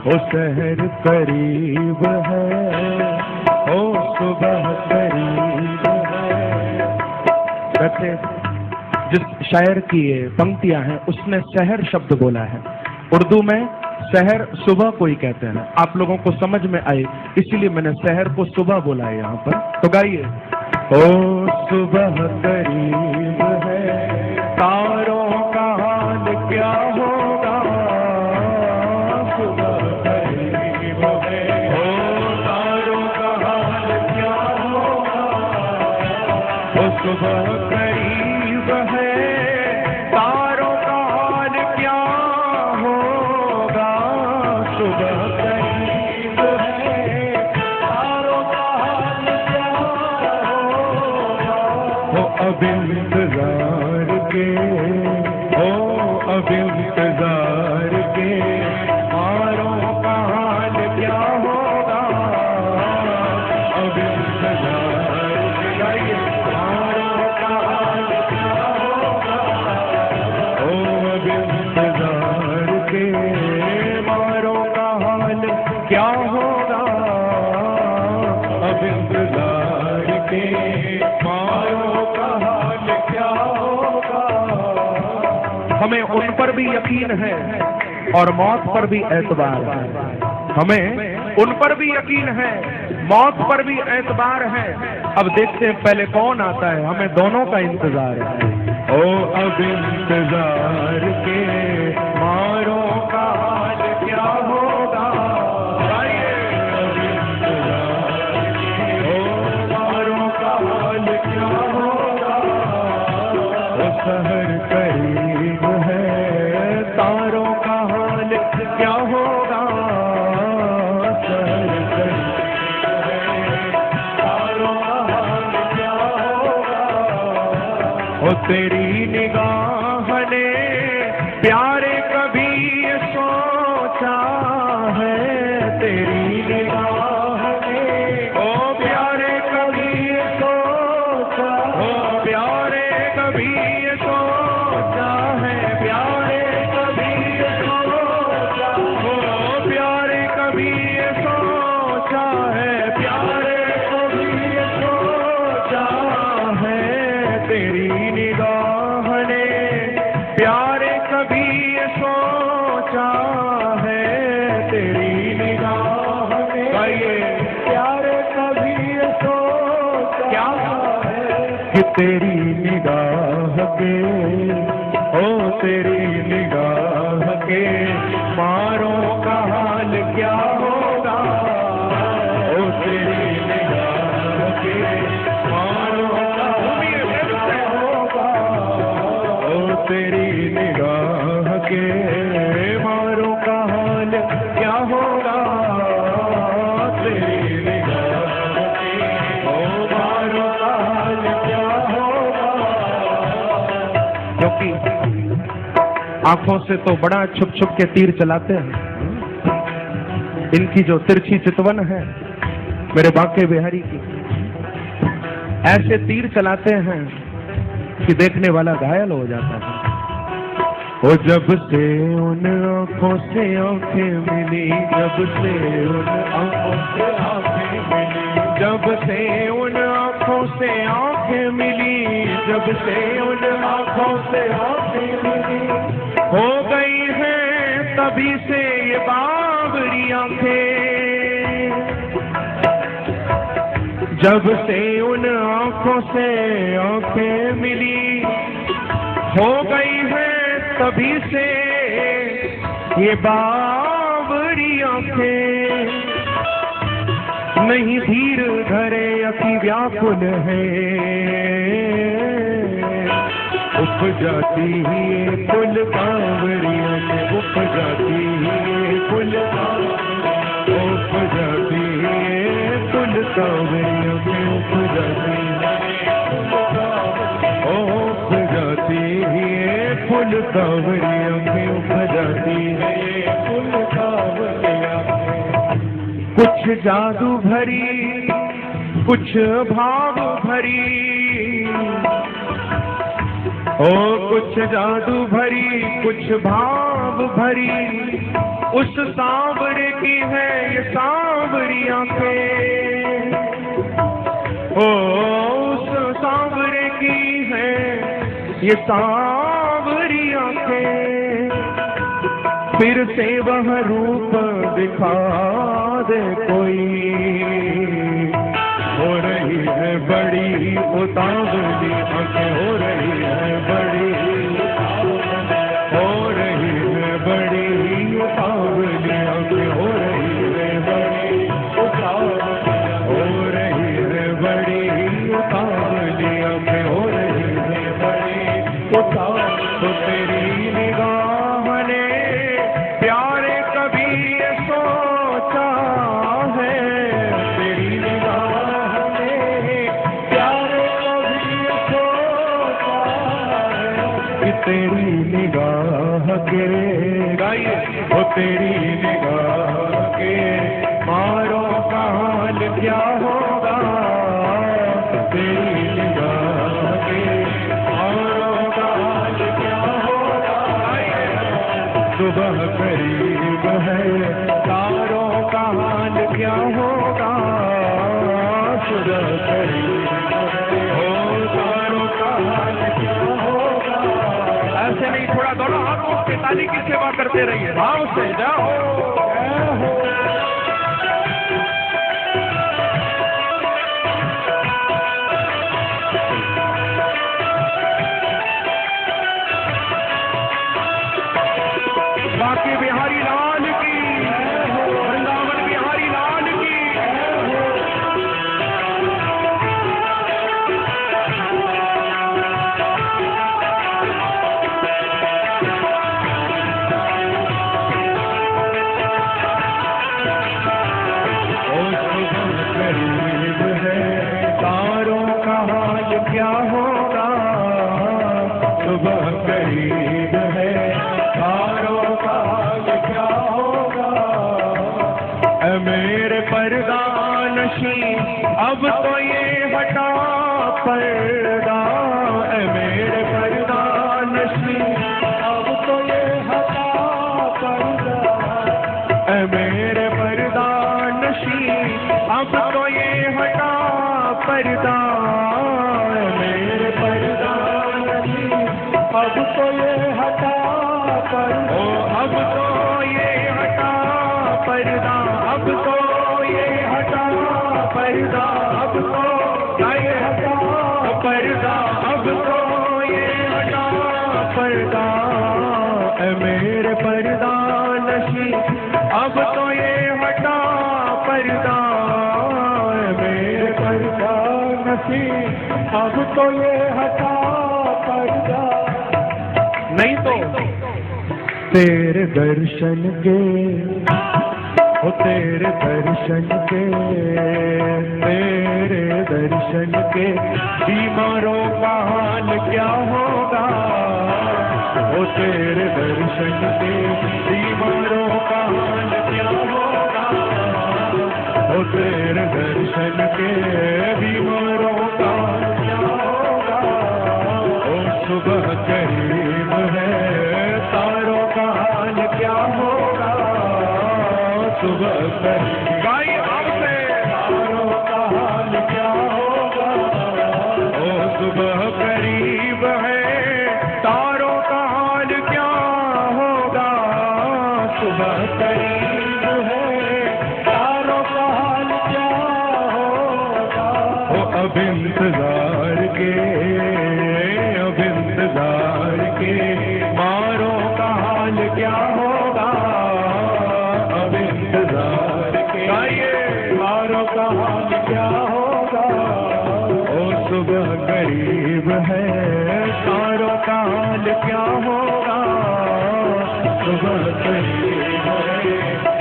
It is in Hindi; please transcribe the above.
ओ शहर करीब है, ओ सुबह करीब है। कहते जिस शायर की ये पंक्तियां हैं उसने शहर शब्द बोला है। उर्दू में शहर सुबह को ही कहते हैं, आप लोगों को समझ में आए इसीलिए मैंने शहर को सुबह बोला है यहाँ पर। तो गाइए, ओ सुबह करीब है, तारों का हाल क्या होगा, सुबह करीब है, ओ तारों का हाल क्या होगा, ओ सुबह करीब है, तारों का हाल क्या होगा, सुबह करीब है, तारों का हाल क्या होगा। हो अब इंतजार के, हो अब इंतजार के, तारों का हाल क्या होगा, अब इंतजार के, गाइए, तारों का हाल क्या होगा, ओ अब इंतजार के, मारों का हाल क्या होगा, अब इंतजार के, मारों का हाल क्या होगा। हमें उन पर भी यकीन है और मौत पर भी एतबार है, हमें उन पर भी यकीन है, मौत पर भी एतबार है। अब देखते हैं पहले कौन आता है, हमें दोनों का इंतजार है। ओ अब इंतजार के, मारों का हाल क्या होगा, गाइए, अब इंतजार के, ओ मारों का हाल क्या होगा, ओ शहर करीब है, तारों का हाल क्या होगा, शहर करीब है, तारों का हाल क्या होगा। ओ तेरी निगाह ने प्यारे कभी ये सोचा है, तेरी निगाह ने, ओ प्यारे कभी ये सोचा, ओ प्यारे कभी ये सोचा है, प्यारे कभी ये सोचा, ओ प्यारे कभी ये सोचा है, प्यारे कभी ये सोचा है, तेरी निगाह ने प्यारे कभी ये सोचा है, तेरी निगाह ने, गाइए, प्यारे कभी ये सोचा क्या है, कि तेरी निगाह के, ओ तेरी निगाह के, मारों का हाल क्या होगा, ओ तेरी निगाह के, मारों का हाल क्या होगा, ओ तेरी निगाह के, मारों का हाल क्या होगा, तेरी निगाह के, ओ मारों का हाल क्या होगा। क्योंकि आंखों से तो बड़ा छुप छुप के तीर चलाते हैं, इनकी जो तिरछी चितवन है मेरे बांके बिहारी की, ऐसे तीर चलाते हैं कि देखने वाला घायल हो जाता है। वो जब से उन आंखों से आंखें मिली, जब से उन आंखों से आंखें मिली, जब से उन आंखों से आंखें मिली, जब से उन आंखों से आंखें मिली, हो गई हैं तभी से ये बावरी आंखें, जब से उन आंखों से आंखें मिली, हो गई है तभी से ये बावरी आंखें, नहीं धीर धरे अति व्याकुल है, उप जाती ही कुल कांवरियों से, उप जाती ही कुल, उप जाती है कुल कांवरियों से, उप जाती है, उप जाती है कुल कांवरियों से, उप जाती है कुल कांवरियों से। कुछ जादू भरी, कुछ भाव भरी, ओ कुछ जादू भरी, कुछ भाव भरी, उस सांवरे की है ये सांवरी आंखें, ओ उस सांवरे की है ये सांवरी आंखें, फिर से वह रूप दिखा दे कोई, हो रही है बड़ी उतावली आंखें, हो रही है बड़ी, हो रही है बड़ी उतावली आंखें, हो रही है बड़ी उतावली, हो रही है बड़ी उतावली आंखें, हो रही है बड़ी उतावली। तो तेरी निगाह ने प्यारे कभी ये सोचा है, तेरी निगाह ने प्यारे कभी ये सोचा है कि तेरी निगाह के गाइए, वो तेरी निगाह के मारों का हाल क्या होगा, तेरी निगाह के मारों का हाल क्या होगा। सुबह करीब है तारों का हाल क्या होगा, सुबह करीब हो तारों का हाल क्या होगा। ऐसे नहीं, थोड़ा दोनों हाथों से ताली की सेवा करते रहिए, भाव से जाओ। बाकी बिहारी लाल की, वृंदावन बिहारी लाल की। करीब है तारों का हाल क्या होगा, सुबह करीब है तारों का हाल क्या होगा। मेरे परदानशी अब तो ये हटा पर्दा, मेरे परदानशी अब तो ये हटा पर्दा, मेरे परदानशी अब तो ये हटा पर्दा, मेरे परदानशी अब तो ये हटा पर्दा, अब तो ये हटा पर्दा, अब तो ये हटा पर्दा, अब तो ये हटा पर्दा, अब तो ये हटा पर्दा, मेरे परदानशी अब तो ये हटा पर्दा, मेरे परदानशी अब तो ये हटा पर्दा। नहीं तो तेरे दर्शन के, ओ तेरे दर्शन के, तेरे दर्शन के बीमारों का हाल क्या होगा, ओ तेरे दर्शन के बीमारों का हाल क्या होगा, ओ तेरे दर्शन के बीमारों का हाल क्या होगा। ओ सुबह करीब है तारों का हाल क्या होगा, सुबह करीब गाइए आपसे तारों का हाल क्या होगा। ओ सुबह करीब है तारों का हाल क्या होगा, सुबह करीब है तारों का हाल क्या होगा। ओ अब इंतजार के, अब इंतजार के मारों का हाल क्या होगा, अब इंतजार के मारों का हाल क्या होगा। ओ सुबह करीब है तारों का हाल क्या होगा, सुबह करीब है